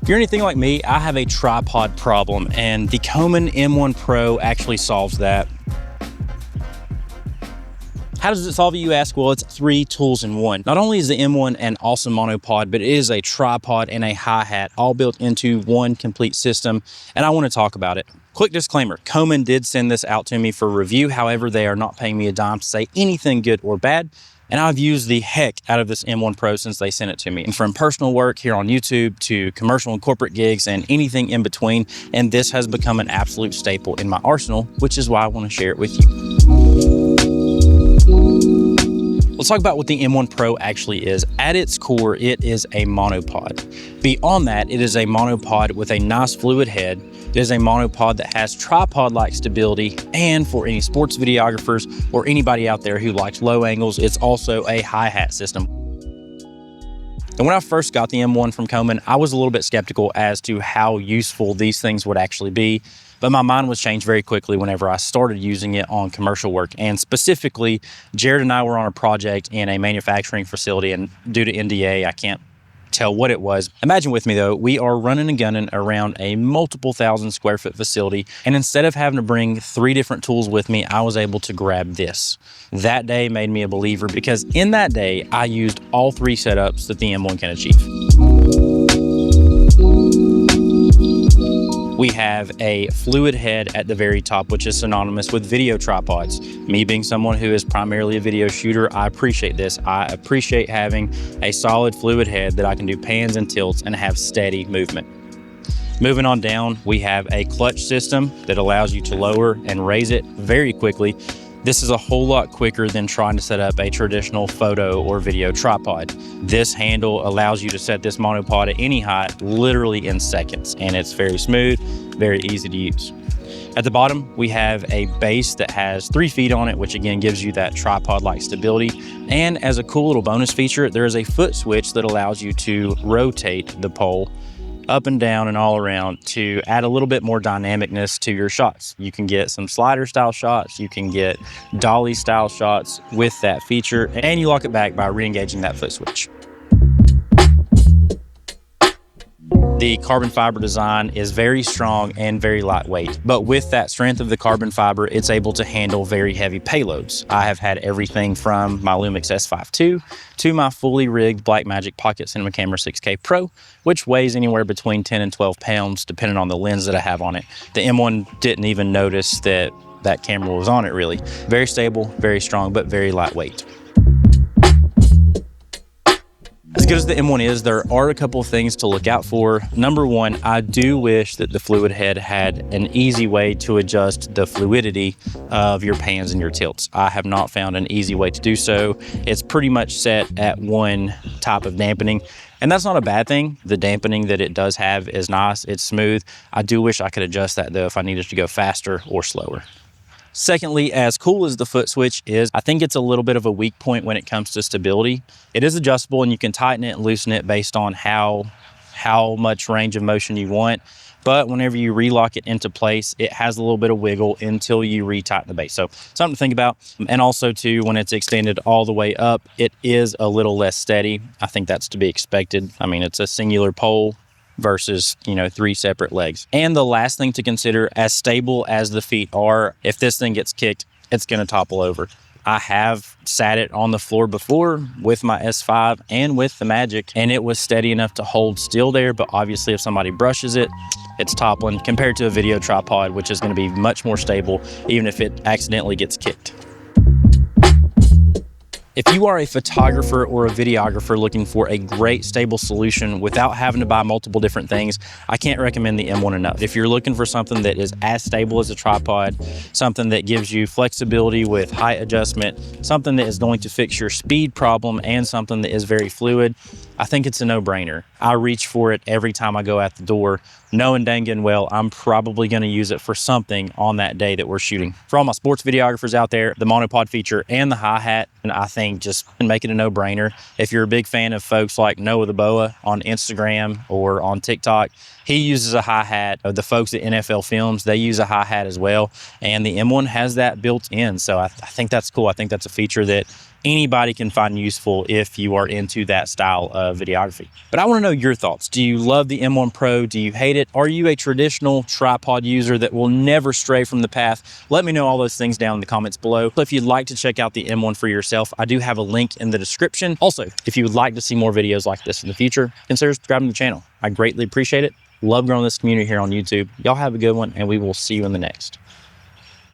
If you're anything like me, I have a tripod problem, and the Coman M1 Pro actually solves that. How does it solve it, you ask? Well, it's 3 tools in one. Not only is the M1 an awesome monopod, but it is a tripod and a hi-hat all built into one complete system, and I want to talk about it. Quick disclaimer, Coman did send this out to me for review. However, they are not paying me a dime to say anything good or bad. And I've used the heck out of this M1 Pro since they sent it to me. And from personal work here on YouTube to commercial and corporate gigs and anything in between. And this has become an absolute staple in my arsenal, which is why I want to share it with you. Let's talk about what the M1 Pro actually is. At its core, it is a monopod. Beyond that, it is a monopod with a nice fluid head. It is a monopod that has tripod-like stability, and for any sports videographers or anybody out there who likes low angles, it's also a hi-hat system. And when I first got the M1 from Coman, I was a little bit skeptical as to how useful these things would actually be. But my mind was changed very quickly whenever I started using it on commercial work. And specifically, Jared and I were on a project in a manufacturing facility, and due to NDA, I can't tell what it was. Imagine with me though, we are running and gunning around a multiple 1,000 square foot facility. And instead of having to bring 3 different tools with me, I was able to grab this. That day made me a believer because in that day, I used all 3 setups that the M1 can achieve. We have a fluid head at the very top, which is synonymous with video tripods. Me being someone who is primarily a video shooter, I appreciate this. I appreciate having a solid fluid head that I can do pans and tilts and have steady movement. Moving on down, we have a clutch system that allows you to lower and raise it very quickly. This is a whole lot quicker than trying to set up a traditional photo or video tripod. This handle allows you to set this monopod at any height literally in seconds, and it's very smooth, very easy to use. At the bottom, we have a base that has 3 feet on it, which again gives you that tripod-like stability. And as a cool little bonus feature, there is a foot switch that allows you to rotate the pole up and down and all around to add a little bit more dynamicness to your shots. You can get some slider style shots, you can get dolly style shots with that feature, and you lock it back by re-engaging that foot switch. The carbon fiber design is very strong and very lightweight, but with that strength of the carbon fiber, it's able to handle very heavy payloads. I have had everything from my Lumix S5 II to my fully rigged Blackmagic Pocket Cinema Camera 6K Pro, which weighs anywhere between 10 and 12 pounds, depending on the lens that I have on it. The M1 didn't even notice that that camera was on it really. Very stable, very strong, but very lightweight. As good as the M1 is, there are a couple of things to look out for. Number one, I do wish that the fluid head had an easy way to adjust the fluidity of your pans and your tilts. I have not found an easy way to do so. It's pretty much set at one type of dampening, and that's not a bad thing. The dampening that it does have is nice, it's smooth. I do wish I could adjust that though if I needed to go faster or slower. Secondly, as cool as the foot switch is, I think it's a little bit of a weak point when it comes to stability. It is adjustable and you can tighten it and loosen it based on how much range of motion you want. But whenever you relock it into place, it has a little bit of wiggle until you retighten the base. So something to think about. And also too, when it's extended all the way up, it is a little less steady. I think that's to be expected. I mean, it's a singular pole versus 3 separate legs. And the last thing to consider, as stable as the feet are, if this thing gets kicked, it's going to topple over. I have sat it on the floor before with my S5 and with the Magic, and it was steady enough to hold still there, but obviously if somebody brushes it, it's toppling compared to a video tripod, which is going to be much more stable even if it accidentally gets kicked. If you are a photographer or a videographer looking for a great stable solution without having to buy multiple different things, I can't recommend the M1 enough. If you're looking for something that is as stable as a tripod, something that gives you flexibility with height adjustment, something that is going to fix your speed problem, and something that is very fluid, I think it's a no-brainer. I reach for it every time I go out the door, knowing dang and well I'm probably going to use it for something on that day that we're shooting. For all my sports videographers out there, the monopod feature and the hi-hat, and I think just make it a no-brainer. If you're a big fan of folks like Noah the Boa on Instagram or on TikTok, he uses a hi-hat. The folks at NFL Films, they use a hi-hat as well, and the M1 has that built in. So I think that's cool. I think that's a feature that anybody can find useful if you are into that style of videography. But I want to know your thoughts. Do you love the M1 Pro? Do you hate it? Are you a traditional tripod user that will never stray from the path? Let me know all those things down in the comments below. If you'd like to check out the M1 for yourself, I do have a link in the description. Also, if you would like to see more videos like this in the future, consider subscribing to the channel. I greatly appreciate it. Love growing this community here on YouTube. Y'all have a good one, and we will see you in the next.